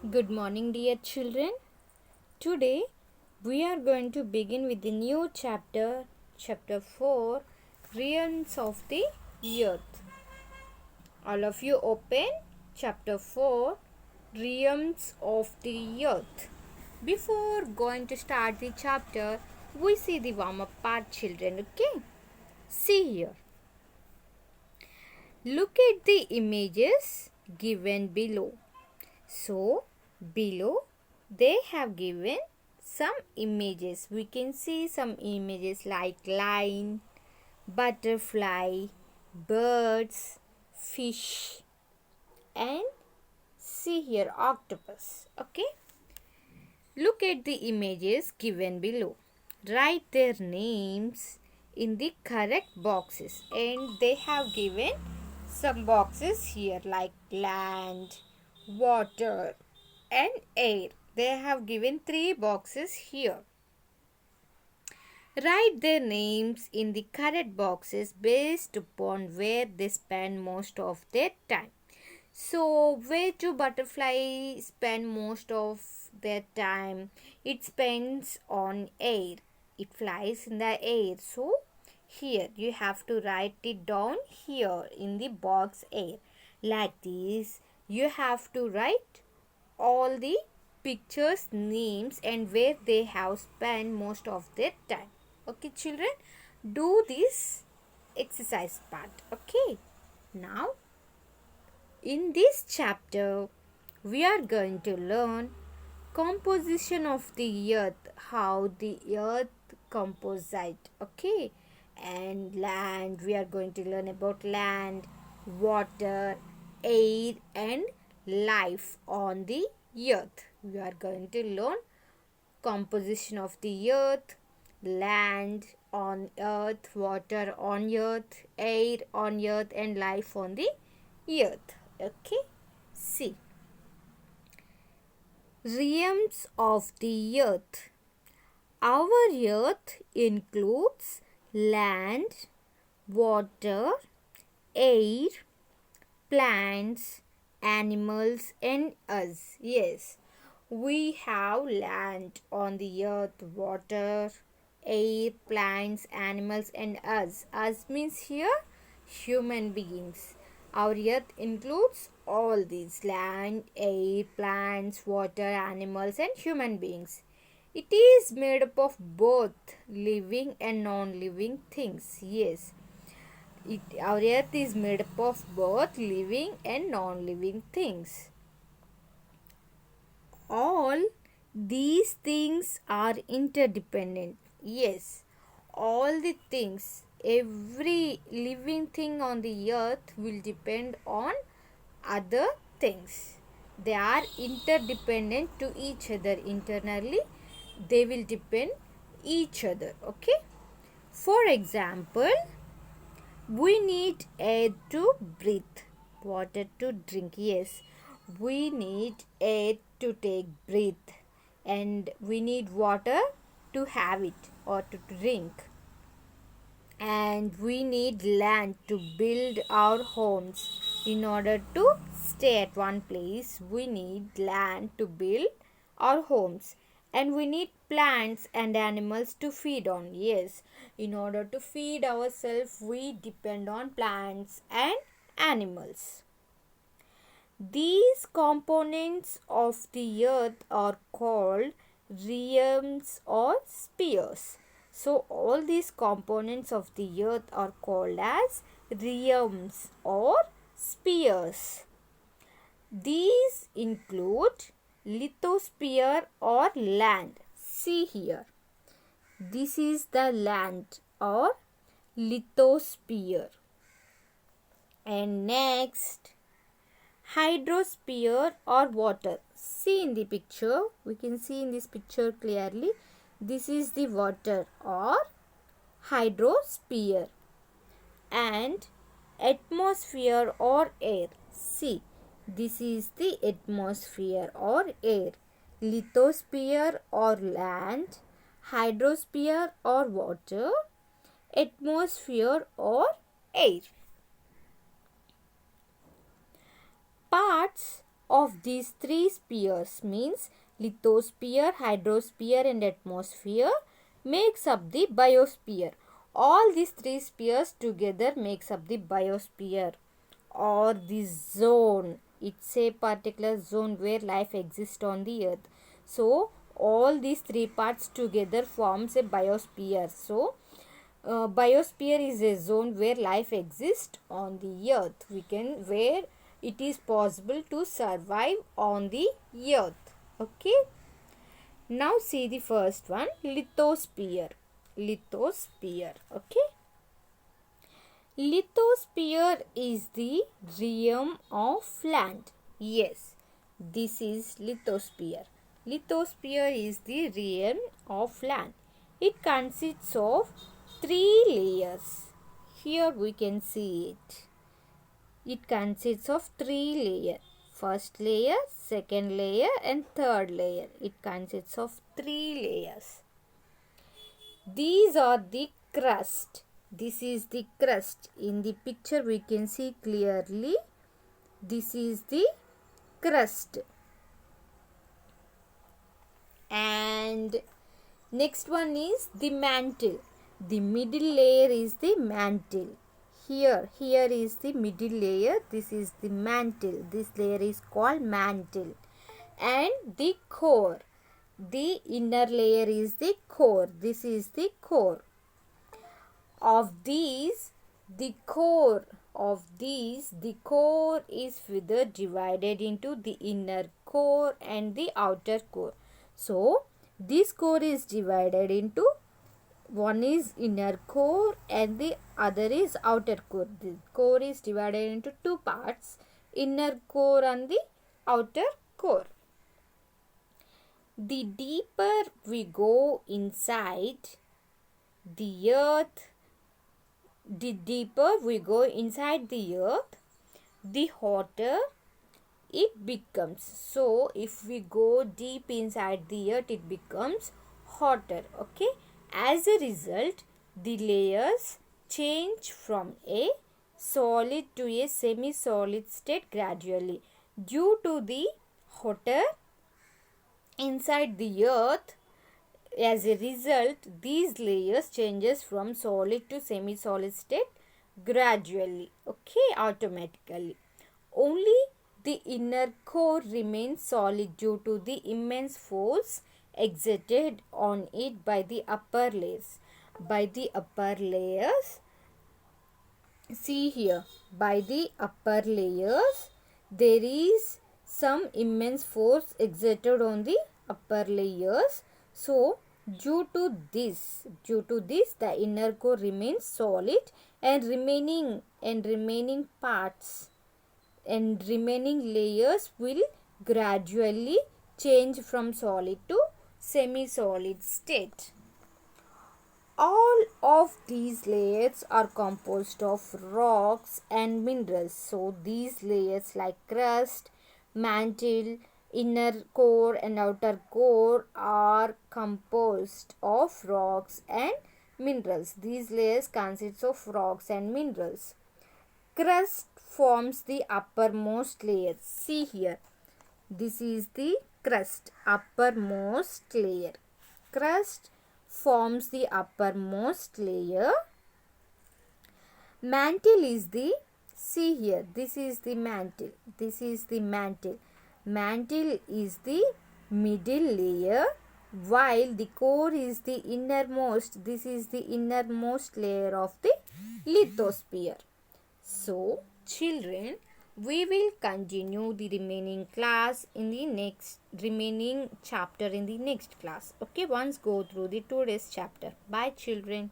Good morning, dear children. Today we are going to begin with the new chapter, chapter 4, Realms of the Earth. All of you open chapter 4, Realms of the Earth. Before going to start the chapter, we see the warm up part, children. Okay? See here. Look at the images given below. So, below they have given some images. We can see some images like lion, butterfly, birds, fish, and see here octopus. Okay. Look at the images given below. Write their names in the correct boxes, and they have given some boxes here like land, water, and air. They have given three boxes here. Write their names in the correct boxes based upon where they spend most of their time. So, where do butterfly spend most of their time? It spends on air. It flies in the air. So, here you have to write it down here in the box air. Like this, you have to write all the pictures, names, and where they have spent most of their time. Okay, children, do this exercise part. Okay, now in this chapter, we are going to learn composition of the earth, how the earth composite, okay, and land. We are going to learn about land, water, air, and life on the earth. We are going to learn composition of the earth, land on earth, water on earth, air on earth, and life on the earth. Okay, see, realms of the earth. Our earth includes land, water, air, plants, animals, and us. Yes, we have land on the earth, water, air, plants, animals, and us. Us means here human beings. Our earth includes all these: land, air, plants, water, animals, and human beings. It is made up of both living and non-living things. Yes, our earth is made up of both living and non-living things. All these things are interdependent. Yes, all the things, every living thing on the earth will depend on other things. They are interdependent to each other. Internally they will depend each other. Okay, for example, we need air to breathe, water to drink. Yes, we need air to take breath, and we need water to have it or to drink, and we need land to build our homes. In order to stay at one place, we need land to build our homes, and we need plants and animals to feed on. Yes, in order to feed ourselves, we depend on plants and animals. These components of the earth are called realms or spheres. So, all these components of the earth are called as realms or spheres. These include lithosphere or land. See here. This is the land or lithosphere. And next, hydrosphere or water. See in the picture, we can see in this picture clearly, this is the water or hydrosphere. And atmosphere or air. See, this is the atmosphere or air. Lithosphere or land, hydrosphere or water, atmosphere or air. Parts of these three spheres means lithosphere, hydrosphere and atmosphere makes up the biosphere. All these three spheres together makes up the biosphere or the zone. It's a particular zone where life exists on the earth. So all these three parts together forms a biosphere. So biosphere is a zone where life exists on the earth. Where it is possible to survive on the earth. Okay. Now see the first one, lithosphere. Lithosphere. Okay. Lithosphere is the realm of land. Yes, this is lithosphere. Lithosphere is the realm of land. It consists of three layers. Here we can see it. It consists of three layers. First layer, second layer and third layer. It consists of three layers. These are the crust. This is the crust. In the picture we can see clearly. This is the crust. And next one is the mantle. The middle layer is the mantle. Here is the middle layer. This is the mantle. This layer is called mantle. And the core. The inner layer is the core. This is the core. Of these, the core is further divided into the inner core and the outer core. So, this core is divided into, one is inner core and the other is outer core. The core is divided into two parts, inner core and the outer core. The deeper we go inside the earth, the hotter it becomes. So, if we go deep inside the earth, it becomes hotter. Okay. As a result, the layers change from a solid to a semi-solid state gradually. Due to the hotter inside the earth, as a result, these layers changes from solid to semi-solid state gradually. Okay, automatically. Only the inner core remains solid due to the immense force exerted on it by the upper layers. See here, by the upper layers, there is some immense force exerted on the upper layers. So, due to this, the inner core remains solid and remaining parts and remaining layers will gradually change from solid to semi-solid state. All of these layers are composed of rocks and minerals. So, these layers like crust, mantle, inner core and outer core are composed of rocks and minerals. These layers consist of rocks and minerals. Crust forms the uppermost layer. See here. This is the crust, uppermost layer. Crust forms the uppermost layer. Mantle is the, see here, this is the mantle. This is the mantle. Mantle is the middle layer, while the core is the innermost. This is the innermost layer of the lithosphere. So, children, we will continue the remaining class in the remaining chapter in the next class. Okay, once go through the today's chapter. Bye, children.